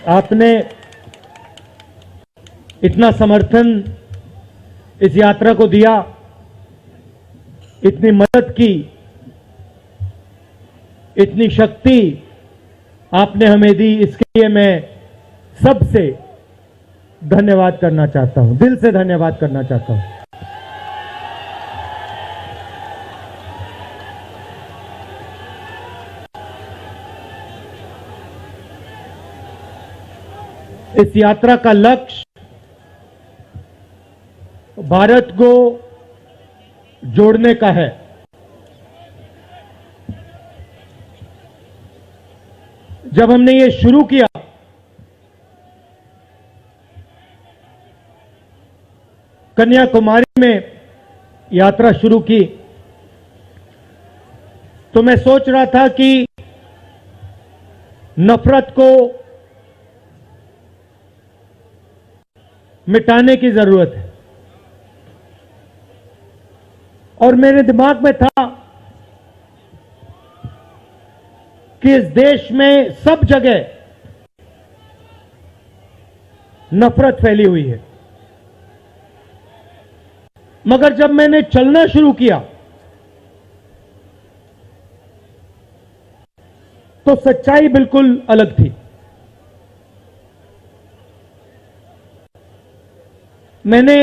आपने इतना समर्थन इस यात्रा को दिया, इतनी मदद की, इतनी शक्ति आपने हमें दी, इसके लिए मैं सबसे धन्यवाद करना चाहता हूं, दिल से धन्यवाद करना चाहता हूं। इस यात्रा का लक्ष्य भारत को जोड़ने का है। जब हमने ये शुरू किया कन्याकुमारी में यात्रा शुरू की, तो मैं सोच रहा था कि नफरत को मिटाने की जरूरत है, और मेरे दिमाग में था कि इस देश में सब जगह नफरत फैली हुई है। मगर जब मैंने चलना शुरू किया तो सच्चाई बिल्कुल अलग थी। मैंने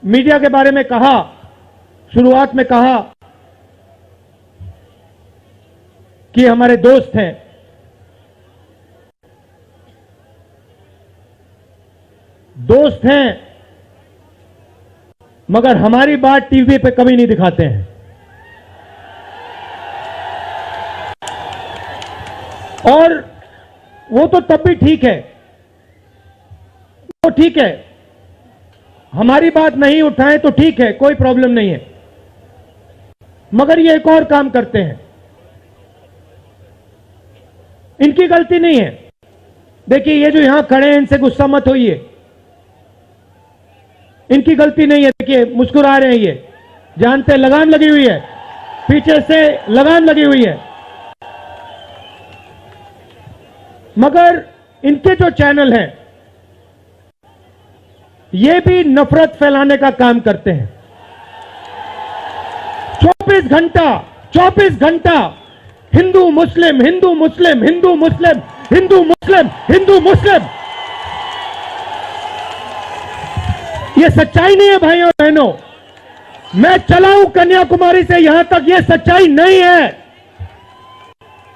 मीडिया के बारे में कहा, शुरुआत में कहा कि हमारे दोस्त हैं, दोस्त हैं, मगर हमारी बात टीवी पे कभी नहीं दिखाते हैं। और वो तो तब भी ठीक है, वो ठीक है, हमारी बात नहीं उठाएं तो ठीक है, कोई प्रॉब्लम नहीं है। मगर ये एक और काम करते हैं, इनकी गलती नहीं है। देखिए, ये जो यहां खड़े हैं, इनसे गुस्सा मत होइए, इनकी गलती नहीं है। देखिए, मुस्कुरा रहे हैं, ये जानते हैं लगाम लगी हुई है, पीछे से लगाम लगी हुई है। मगर इनके जो चैनल हैं, ये भी नफरत फैलाने का काम करते हैं। 24 घंटा हिंदू मुस्लिम, हिंदू मुस्लिम, हिंदू मुस्लिम, हिंदू मुस्लिम, हिंदू मुस्लिम। ये सच्चाई नहीं है भाइयों और बहनों। मैं चला हूं कन्याकुमारी से यहां तक, ये सच्चाई नहीं है।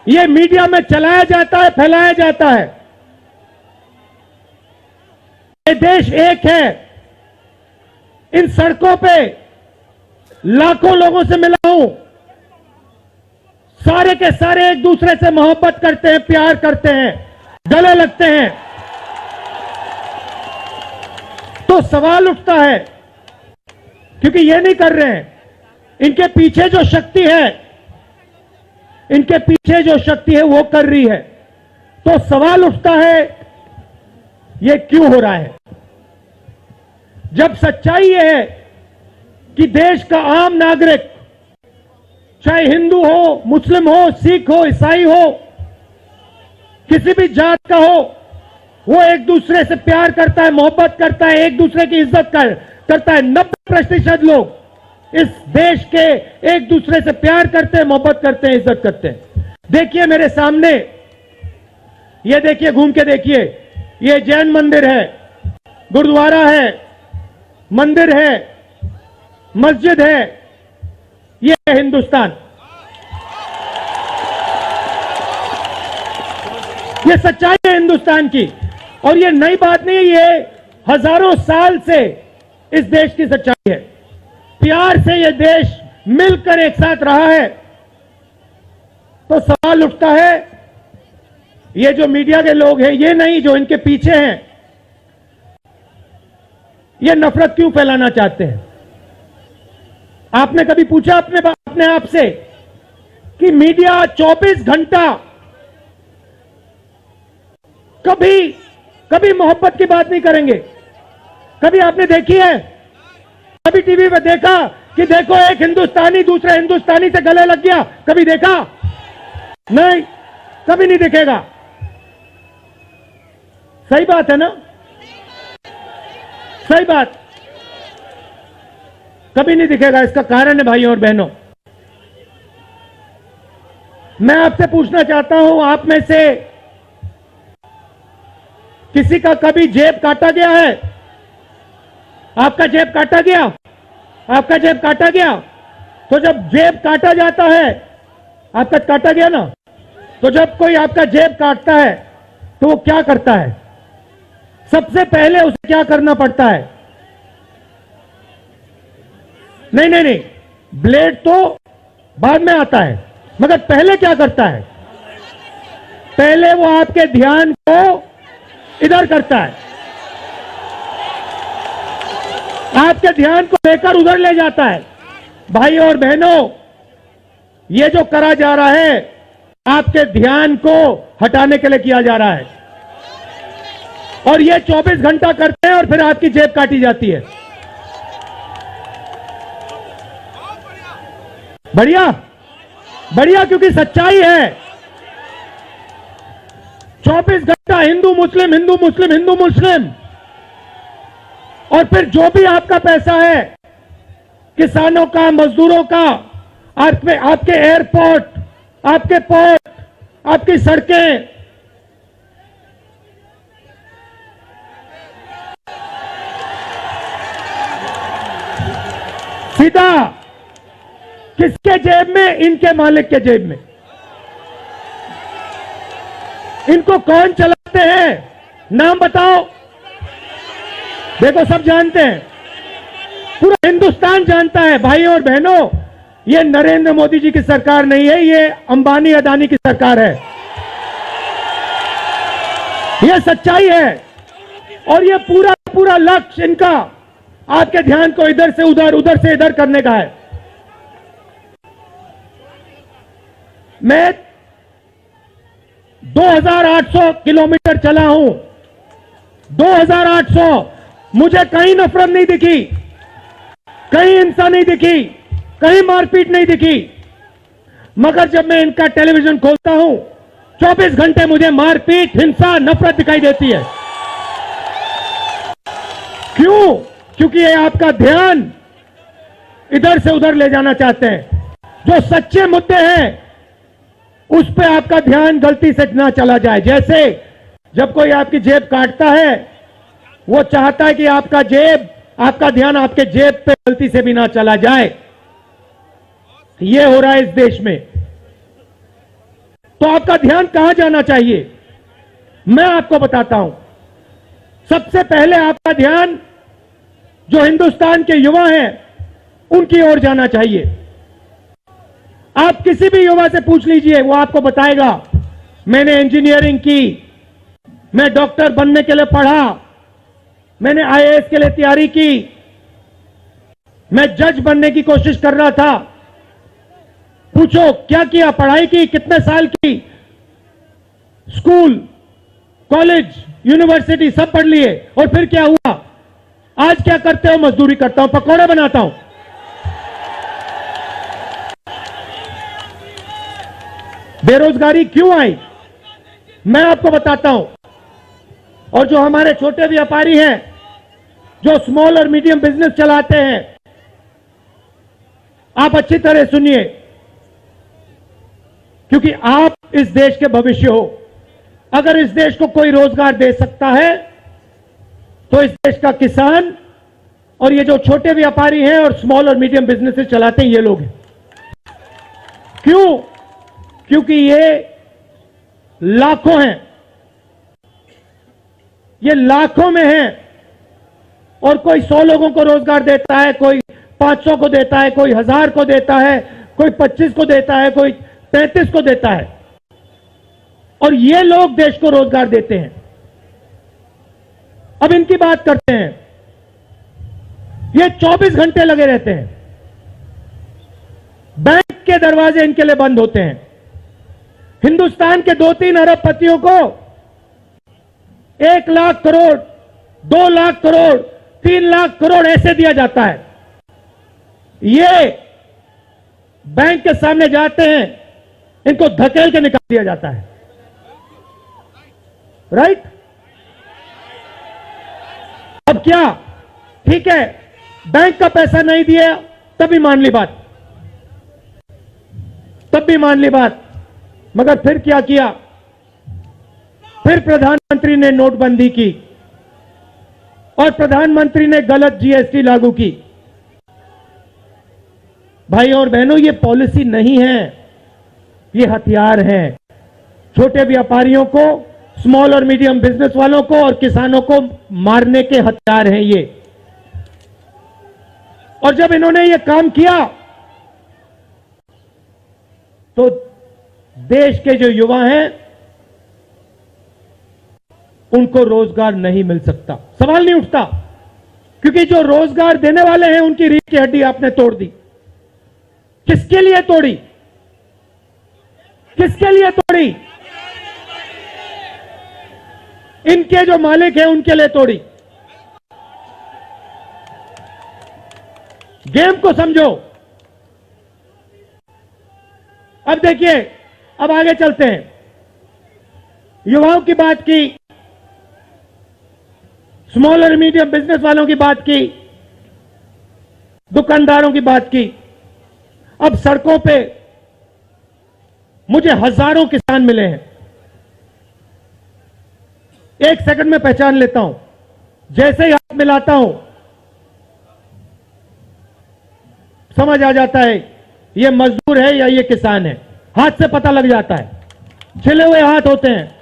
ये मीडिया में चलाया जाता है, फैलाया जाता है। ये देश एक है। इन सड़कों पे लाखों लोगों से मिला हूं, सारे के सारे एक दूसरे से मोहब्बत करते हैं, प्यार करते हैं, गले लगते हैं। तो सवाल उठता है, क्योंकि ये नहीं कर रहे हैं, इनके पीछे जो शक्ति है, इनके पीछे जो शक्ति है वो कर रही है। तो सवाल उठता है, ये क्यों हो रहा है? जब सच्चाई ये है कि देश का आम नागरिक, चाहे हिंदू हो, मुस्लिम हो, सिख हो, ईसाई हो, किसी भी जात का हो, वो एक दूसरे से प्यार करता है, मोहब्बत करता है, एक दूसरे की इज्जत करता है। 90% लोग इस देश के एक दूसरे से प्यार करते हैं, मोहब्बत करते हैं, इज्जत करते हैं। देखिए मेरे सामने, ये देखिए, घूम के देखिए, ये जैन मंदिर है, गुरुद्वारा है, मंदिर है, मस्जिद है। ये है हिंदुस्तान। ये सच्चाई है हिंदुस्तान की, और ये नई बात नहीं है, ये हजारों साल से इस देश की सच्चाई है। प्यार से ये देश मिलकर एक साथ रहा है। तो सवाल उठता है, ये जो मीडिया के लोग हैं, ये नहीं, जो इनके पीछे हैं, ये नफरत क्यों फैलाना चाहते हैं? आपने कभी पूछा अपने आप से कि मीडिया 24 घंटा कभी मोहब्बत की बात नहीं करेंगे? कभी आपने देखी है? कभी टीवी पे देखा कि देखो एक हिंदुस्तानी दूसरे हिंदुस्तानी से गले लग गया? कभी देखा? नहीं, कभी नहीं दिखेगा। सही बात है ना? सही बात। कभी नहीं दिखेगा। इसका कारण है भाइयों और बहनों, मैं आपसे पूछना चाहता हूं, आप में से किसी का कभी जेब काटा गया है? आपका जेब काटा गया? आपका जेब काटा गया? तो जब जेब काटा जाता है, आपका काटा गया ना, तो जब कोई आपका जेब काटता है तो वो क्या करता है? सबसे पहले उसे क्या करना पड़ता है? नहीं नहीं नहीं, ब्लेड तो बाद में आता है, मगर पहले क्या करता है? पहले वो आपके ध्यान को इधर करता है, आपके ध्यान को लेकर उधर ले जाता है। भाइयों और बहनों, ये जो करा जा रहा है आपके ध्यान को हटाने के लिए किया जा रहा है, और ये 24 घंटा करते हैं और फिर आपकी जेब काटी जाती है। बढ़िया बढ़िया, क्योंकि सच्चाई है। 24 घंटा हिंदू मुस्लिम, हिंदू मुस्लिम, हिंदू मुस्लिम, और फिर जो भी आपका पैसा है, किसानों का, मजदूरों का, आपके एयरपोर्ट, आपके पोर्ट, आपकी सड़कें, सीधा किसके जेब में? इनके मालिक के जेब में। इनको कौन चलाते हैं? नाम बताओ। देखो, सब जानते हैं, पूरा हिंदुस्तान जानता है। भाइयों और बहनों, ये नरेंद्र मोदी जी की सरकार नहीं है, ये अंबानी अदानी की सरकार है। ये सच्चाई है, और ये पूरा पूरा लक्ष्य इनका आपके ध्यान को इधर से उधर, उधर से इधर करने का है। मैं 2800 किलोमीटर चला हूं, 2800। मुझे कहीं नफरत नहीं दिखी, कहीं हिंसा नहीं दिखी, कहीं मारपीट नहीं दिखी, मगर जब मैं इनका टेलीविजन खोलता हूं, 24 घंटे मुझे मारपीट, हिंसा, नफरत दिखाई देती है। क्यों? क्योंकि ये आपका ध्यान इधर से उधर ले जाना चाहते हैं। जो सच्चे मुद्दे हैं उस पे आपका ध्यान गलती से ना चला जाए। जैसे जब कोई आपकी जेब काटता है, वो चाहता है कि आपका ध्यान आपके जेब पे गलती से भी ना चला जाए। ये हो रहा है इस देश में। तो आपका ध्यान कहां जाना चाहिए? मैं आपको बताता हूं। सबसे पहले आपका ध्यान जो हिंदुस्तान के युवा हैं उनकी ओर जाना चाहिए। आप किसी भी युवा से पूछ लीजिए, वो आपको बताएगा, मैंने इंजीनियरिंग की, मैं डॉक्टर बनने के लिए पढ़ा, मैंने आईएएस के लिए तैयारी की, मैं जज बनने की कोशिश कर रहा था। पूछो क्या किया? पढ़ाई की, कितने साल की? स्कूल, कॉलेज, यूनिवर्सिटी सब पढ़ लिए, और फिर क्या हुआ? आज क्या करते हो? मजदूरी करता हूं, पकौड़े बनाता हूं। बेरोजगारी क्यों आई? मैं आपको बताता हूं। और जो हमारे छोटे व्यापारी हैं, जो स्मॉल और मीडियम बिजनेस चलाते हैं, आप अच्छी तरह सुनिए, क्योंकि आप इस देश के भविष्य हो। अगर इस देश को कोई रोजगार दे सकता है तो इस देश का किसान और ये जो छोटे व्यापारी हैं और स्मॉल और मीडियम बिजनेसेस चलाते हैं, ये लोग हैं। क्यों? क्योंकि ये लाखों हैं, ये लाखों में हैं, और कोई 100 लोगों को रोजगार देता है, कोई 500 को देता है, कोई 1000 को देता है, कोई 25 को देता है, कोई 33 को देता है, और ये लोग देश को रोजगार देते हैं। अब इनकी बात करते हैं। ये 24 घंटे लगे रहते हैं, बैंक के दरवाजे इनके लिए बंद होते हैं। हिंदुस्तान के 2-3 अरबपतियों को 1 लाख करोड़, 2 लाख करोड़, 3 लाख करोड़ ऐसे दिया जाता है। ये बैंक के सामने जाते हैं, इनको धकेल के निकाल दिया जाता है। राइट? अब क्या, ठीक है, बैंक का पैसा नहीं दिया तभी मान ली बात, तब भी मान ली बात, मगर फिर क्या किया, फिर प्रधानमंत्री ने नोटबंदी की और प्रधानमंत्री ने गलत जीएसटी लागू की। भाइयों और बहनों, ये पॉलिसी नहीं है, ये हथियार है। छोटे व्यापारियों को, स्मॉल और मीडियम बिजनेस वालों को और किसानों को मारने के हथियार हैं ये। और जब इन्होंने ये काम किया तो देश के जो युवा हैं उनको रोजगार नहीं मिल सकता, सवाल नहीं उठता, क्योंकि जो रोजगार देने वाले हैं उनकी रीढ़ की हड्डी आपने तोड़ दी। किसके लिए तोड़ी, किसके लिए तोड़ी? इनके जो मालिक हैं उनके लिए तोड़ी। गेम को समझो। अब देखिए, अब आगे चलते हैं। युवाओं की बात की, स्मॉल और मीडियम बिजनेस वालों की बात की, दुकानदारों की बात की। अब सड़कों पे मुझे हजारों किसान मिले हैं, एक सेकंड में पहचान लेता हूं, जैसे ही हाथ मिलाता हूं समझ आ जाता है ये मजदूर है या ये किसान है, हाथ से पता लग जाता है, छिले हुए हाथ होते हैं।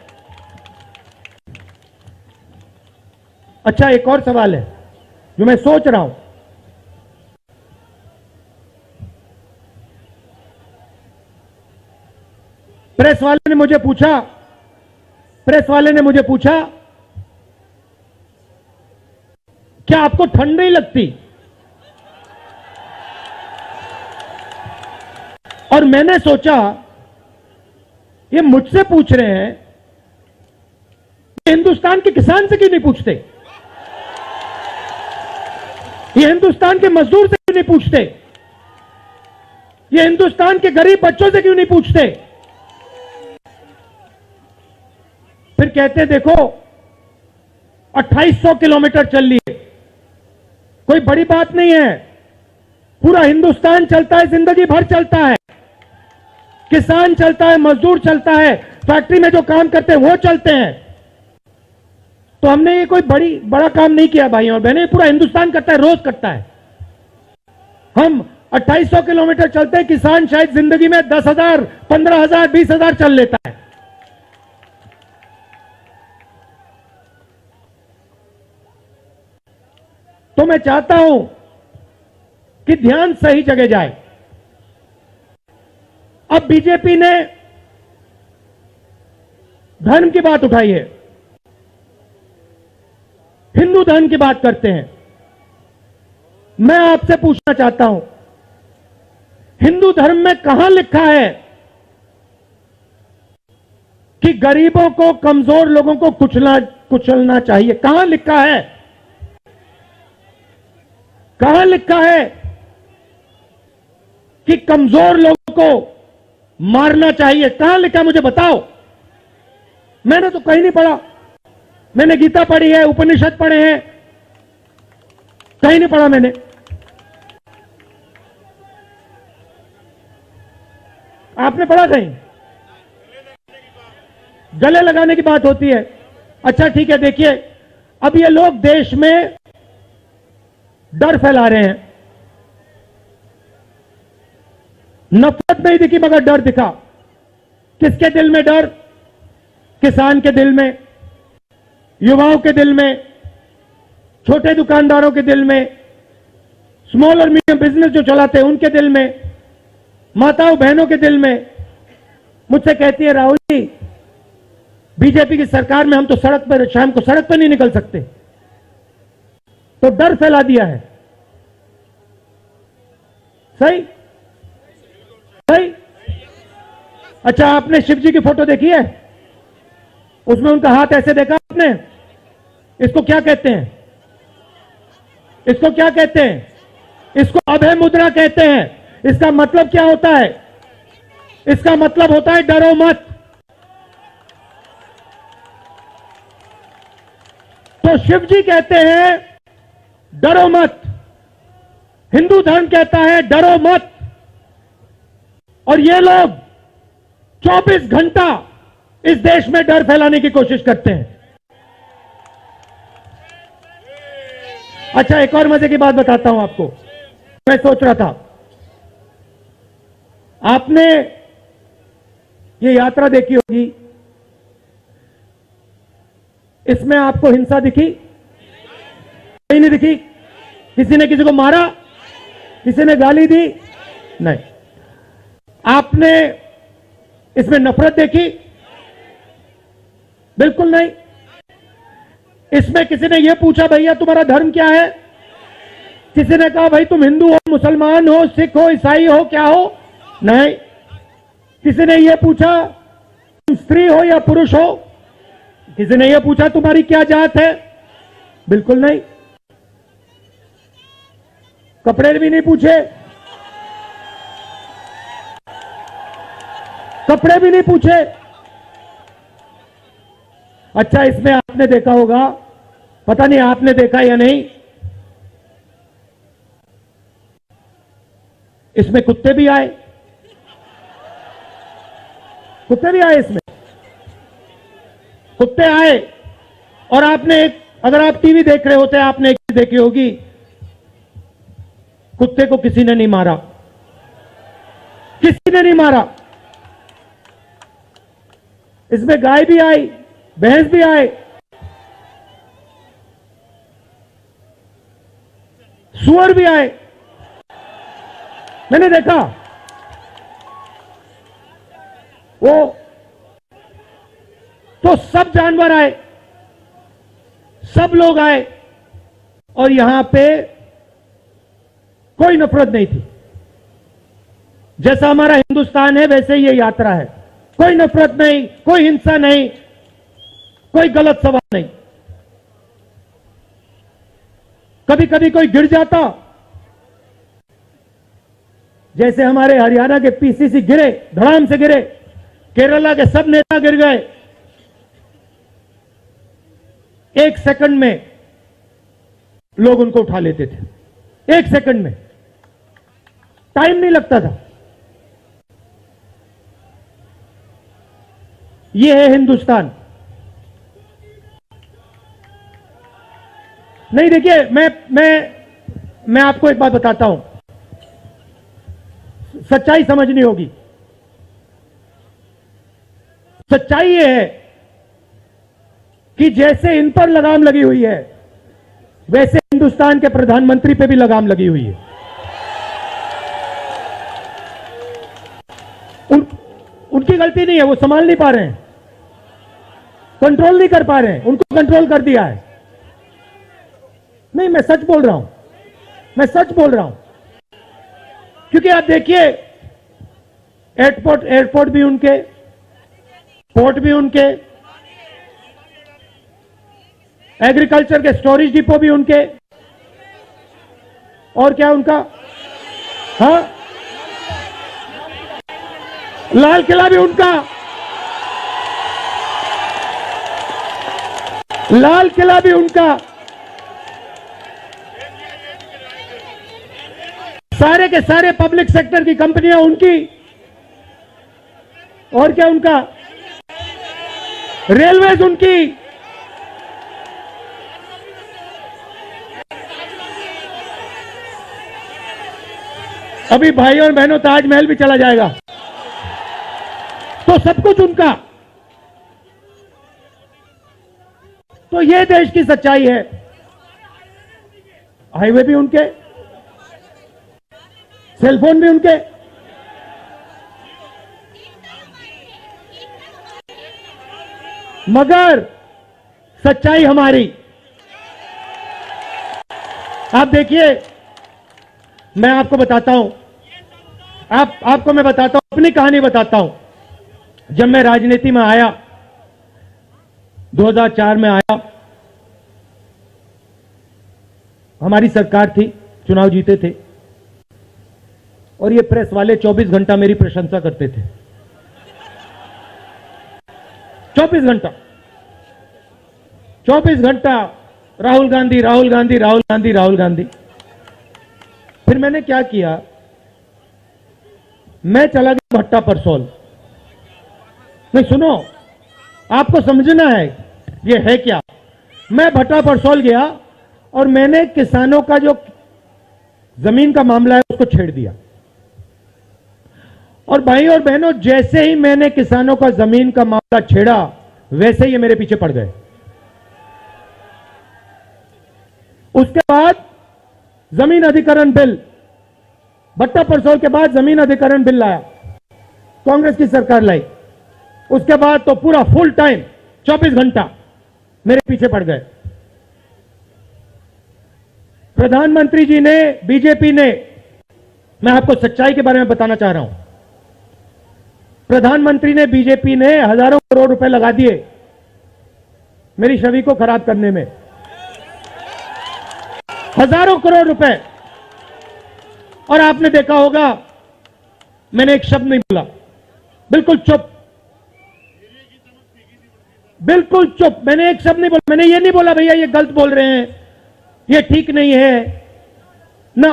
अच्छा, एक और सवाल है जो मैं सोच रहा हूं, प्रेस वाले ने मुझे पूछा क्या आपको ठंड नहीं लगती? और मैंने सोचा ये मुझसे पूछ रहे हैं, हिंदुस्तान के किसान से क्यों नहीं पूछते? ये हिंदुस्तान के मजदूर से क्यों नहीं पूछते? ये हिंदुस्तान के गरीब बच्चों से क्यों नहीं पूछते? फिर कहते हैं देखो 2800 किलोमीटर चल लिए, कोई बड़ी बात नहीं है, पूरा हिंदुस्तान चलता है, जिंदगी भर चलता है, किसान चलता है, मजदूर चलता है, फैक्ट्री में जो काम करते हैं वो चलते हैं। तो हमने ये कोई बड़ा काम नहीं किया भाइयों और बहनें, पूरा हिंदुस्तान करता है, रोज करता है। हम 2800 किलोमीटर चलते हैं, किसान शायद जिंदगी में 10,000, 15,000, 20,000 चल लेता है। तो मैं चाहता हूं कि ध्यान सही जगह जाए। अब बीजेपी ने धर्म की बात उठाई है, हिंदू धर्म की बात करते हैं। मैं आपसे पूछना चाहता हूं, हिंदू धर्म में कहां लिखा है कि गरीबों को, कमजोर लोगों को कुचलना चाहिए? कहां लिखा है? कहां लिखा है कि कमजोर लोगों को मारना चाहिए? कहां लिखा है मुझे बताओ। मैंने तो कहीं नहीं पढ़ा। मैंने गीता पढ़ी है, उपनिषद पढ़े हैं, कहीं नहीं पढ़ा मैंने। आपने पढ़ा कहीं? गले लगाने की बात होती है। अच्छा ठीक है, देखिए अब ये लोग देश में डर फैला रहे हैं। नफरत नहीं दिखी मगर डर दिखा। किसके दिल में डर? किसान के दिल में, युवाओं के दिल में, छोटे दुकानदारों के दिल में, स्मॉल और मीडियम बिजनेस जो चलाते हैं उनके दिल में, माताओं बहनों के दिल में। मुझसे कहती है राहुल जी, बीजेपी की सरकार में हम तो सड़क पर, शाम को सड़क पर नहीं निकल सकते। तो डर फैला दिया है। सही सही। अच्छा, आपने शिव जी की फोटो देखी है? उसमें उनका हाथ ऐसे देखा आपने? इसको क्या कहते हैं? इसको क्या कहते हैं? इसको अभय मुद्रा कहते हैं। इसका मतलब क्या होता है? इसका मतलब होता है डरो मत। तो शिव जी कहते हैं डरो मत। हिंदू धर्म कहता है डरो मत। और ये लोग 24 घंटा इस देश में डर फैलाने की कोशिश करते हैं। अच्छा, एक और मजे की बात बताता हूं आपको। मैं सोच रहा था, आपने ये यात्रा देखी होगी, इसमें आपको हिंसा दिखी? नहीं दिखी? किसी ने किसी को मारा? किसी ने गाली दी? नहीं। आपने इसमें नफरत देखी? बिल्कुल नहीं। इसमें किसी ने यह पूछा भैया तुम्हारा धर्म क्या है? किसी ने कहा भाई तुम हिंदू हो, मुसलमान हो, सिख हो, ईसाई हो, क्या हो? नहीं। किसी ने यह पूछा तुम स्त्री हो या पुरुष हो? किसी ने यह पूछा तुम्हारी क्या जात है? बिल्कुल नहीं। कपड़े भी नहीं पूछे, कपड़े भी नहीं पूछे। अच्छा, इसमें आपने देखा होगा, पता नहीं आपने देखा या नहीं, इसमें कुत्ते भी आए। कुत्ते भी आए इसमें, कुत्ते आए। और आपने अगर आप टीवी देख रहे होते आपने एक चीज देखी होगी, कुत्ते को किसी ने नहीं मारा, किसी ने नहीं मारा। इसमें गाय भी आई, भैंस भी आए, सुअर भी आए। मैंने देखा वो तो सब जानवर आए, सब लोग आए और यहां पे कोई नफरत नहीं थी। जैसा हमारा हिंदुस्तान है वैसे ही ये यात्रा है। कोई नफरत नहीं, कोई हिंसा नहीं, कोई गलत सवाल नहीं। कभी कभी कोई गिर जाता, जैसे हमारे हरियाणा के पीसीसी गिरे, धड़ाम से गिरे, केरला के सब नेता गिर गए। 1 सेकंड में लोग उनको उठा लेते थे, 1 सेकंड में, टाइम नहीं लगता था। यह है हिंदुस्तान। नहीं, देखिए, मैं आपको एक बात बताता हूं, सच्चाई समझनी होगी। सच्चाई यह है कि जैसे इन पर लगाम लगी हुई है वैसे हिंदुस्तान के प्रधानमंत्री पे भी लगाम लगी हुई है। उनकी गलती नहीं है, वो संभाल नहीं पा रहे हैं, कंट्रोल नहीं कर पा रहे हैं, उनको कंट्रोल कर दिया है। नहीं, मैं सच बोल रहा हूं, मैं सच बोल रहा हूं। क्योंकि आप देखिए, एयरपोर्ट भी उनके, पोर्ट भी उनके, एग्रीकल्चर के स्टोरेज डिपो भी उनके, और क्या उनका, हाँ, लाल किला भी उनका, लाल किला भी उनका, सारे के सारे पब्लिक सेक्टर की कंपनियां उनकी, और क्या उनका, रेलवेज उनकी। अभी भाइयों और बहनों, ताजमहल भी चला जाएगा, तो सब कुछ उनका। तो ये देश की सच्चाई है। हाईवे भी उनके, सेलफोन भी उनके, मगर सच्चाई हमारी। आप देखिए, मैं आपको बताता हूं, आपको मैं बताता हूं, अपनी कहानी बताता हूं। जब मैं राजनीति में आया, 2004 में आया, हमारी सरकार थी, चुनाव जीते थे, और ये प्रेस वाले 24 घंटा मेरी प्रशंसा करते थे। 24 घंटा राहुल गांधी, राहुल गांधी, राहुल गांधी, राहुल गांधी। फिर मैंने क्या किया, मैं चला गया भट्टा परसोल। नहीं सुनो, आपको समझना है ये है क्या। मैं भट्टा परसोल गया और मैंने किसानों का जो जमीन का मामला है उसको छेड़ दिया। और भाई और बहनों, जैसे ही मैंने किसानों का जमीन का मामला छेड़ा वैसे ही मेरे पीछे पड़ गए। उसके बाद जमीन अधिग्रहण बिल, भट्टा परसोल के बाद जमीन अधिग्रहण बिल लाया, कांग्रेस की सरकार लाई। उसके बाद तो पूरा फुल टाइम 24 घंटा मेरे पीछे पड़ गए। प्रधानमंत्री जी ने, बीजेपी ने, मैं आपको सच्चाई के बारे में बताना चाह रहा हूं, प्रधानमंत्री ने, बीजेपी ने हजारों करोड़ रुपए लगा दिए मेरी छवि को खराब करने में। हजारों करोड़ रुपए। और आपने देखा होगा मैंने एक शब्द नहीं बोला, बिल्कुल चुप, बिल्कुल चुप। मैंने एक शब्द नहीं बोला। मैंने ये नहीं बोला भैया ये गलत बोल रहे हैं, ये ठीक नहीं है ना,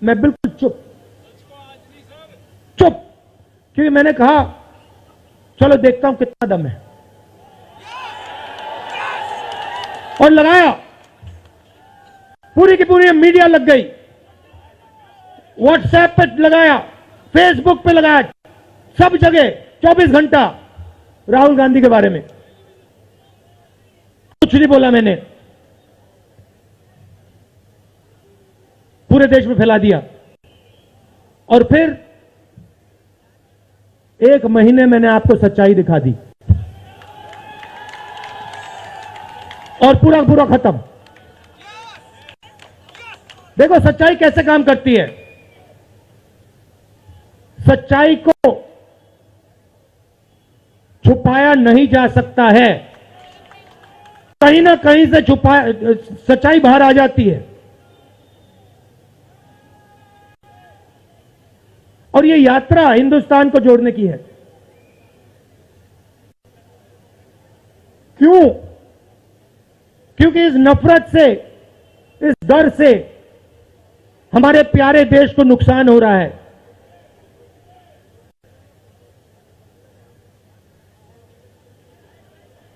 मैं बिल्कुल चुप, चुप। क्योंकि मैंने कहा चलो देखता हूं कितना दम है, और लगाया। पूरी की पूरी मीडिया लग गई, व्हाट्सएप पे लगाया, फेसबुक पे लगाया, सब जगह 24 घंटा राहुल गांधी के बारे में। कुछ नहीं बोला मैंने, पूरे देश में फैला दिया। और फिर एक महीने मैंने आपको सच्चाई दिखा दी और पूरा पूरा खत्म। देखो सच्चाई कैसे काम करती है। सच्चाई को छुपाया नहीं जा सकता है, कहीं ना कहीं से सच्चाई बाहर आ जाती है। और ये यात्रा हिंदुस्तान को जोड़ने की है। क्यों? क्योंकि इस नफरत से, इस डर से हमारे प्यारे देश को नुकसान हो रहा है।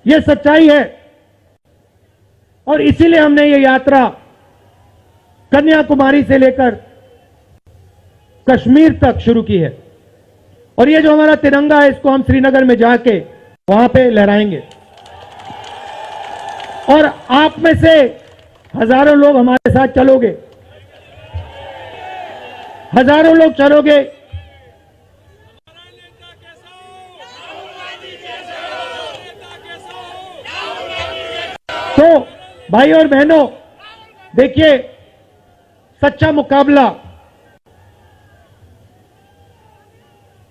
यह सच्चाई है और इसीलिए हमने ये यात्रा कन्याकुमारी से लेकर कश्मीर तक शुरू की है। और ये जो हमारा तिरंगा है इसको हम श्रीनगर में जाके वहां पे लहराएंगे। और आप में से हजारों लोग हमारे साथ चलोगे, हजारों लोग चलोगे। तो भाई और बहनों देखिए, सच्चा मुकाबला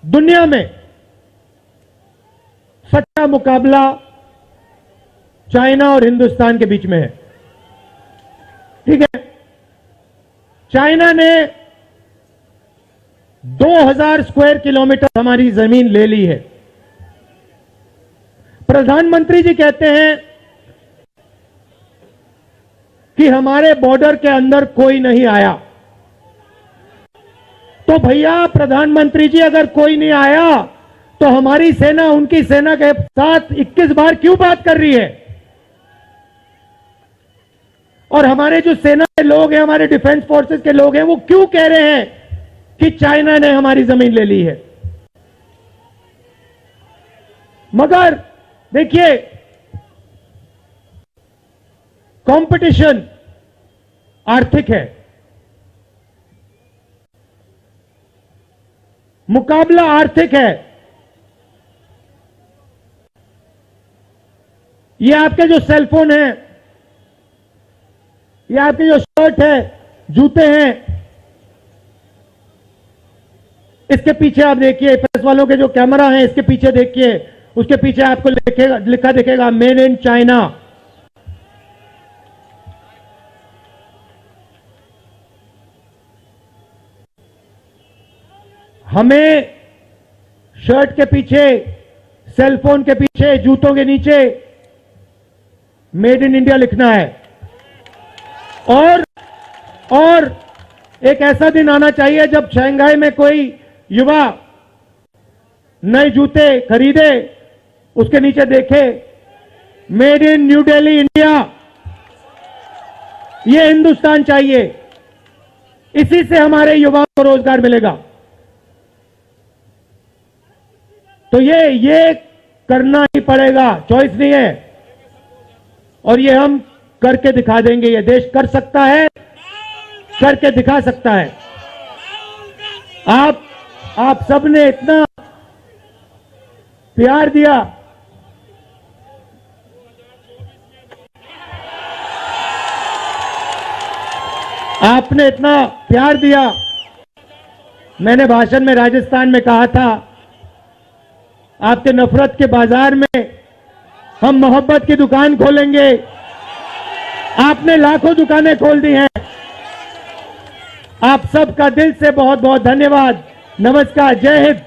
दुनिया में, सच्चा मुकाबला चाइना और हिंदुस्तान के बीच में है। ठीक है, चाइना ने 2000 स्क्वायर किलोमीटर हमारी जमीन ले ली है। प्रधानमंत्री जी कहते हैं कि हमारे बॉर्डर के अंदर कोई नहीं आया। तो भैया प्रधानमंत्री जी अगर कोई नहीं आया तो हमारी सेना उनकी सेना के साथ 21 बार क्यों बात कर रही है? और हमारे जो सेना के लोग हैं, हमारे डिफेंस फोर्सेस के लोग हैं, वो क्यों कह रहे हैं कि चाइना ने हमारी जमीन ले ली है? मगर देखिए, कंपटीशन आर्थिक है, मुकाबला आर्थिक है। ये आपके जो सेलफोन है, ये आपके जो शर्ट है, जूते हैं, इसके पीछे आप देखिए, प्रेस वालों के जो कैमरा है इसके पीछे देखिए, उसके पीछे आपको लिखा दिखेगा मेड इन चाइना। हमें शर्ट के पीछे, सेलफोन के पीछे, जूतों के नीचे मेड इन इंडिया लिखना है। और एक ऐसा दिन आना चाहिए जब शंघाई में कोई युवा नए जूते खरीदे, उसके नीचे देखे made in new Delhi India. ये हिंदुस्तान चाहिए, इसी से हमारे युवाओं को रोजगार मिलेगा। तो ये करना ही पड़ेगा, चॉइस नहीं है। और ये हम करके दिखा देंगे। ये देश कर सकता है, करके दिखा सकता है। आप सबने इतना प्यार दिया, आपने इतना प्यार दिया। मैंने भाषण में राजस्थान में कहा था, आपके नफरत के बाजार में हम मोहब्बत की दुकान खोलेंगे। आपने लाखों दुकानें खोल दी हैं। आप सबका दिल से बहुत बहुत धन्यवाद। नमस्कार, जय हिंद।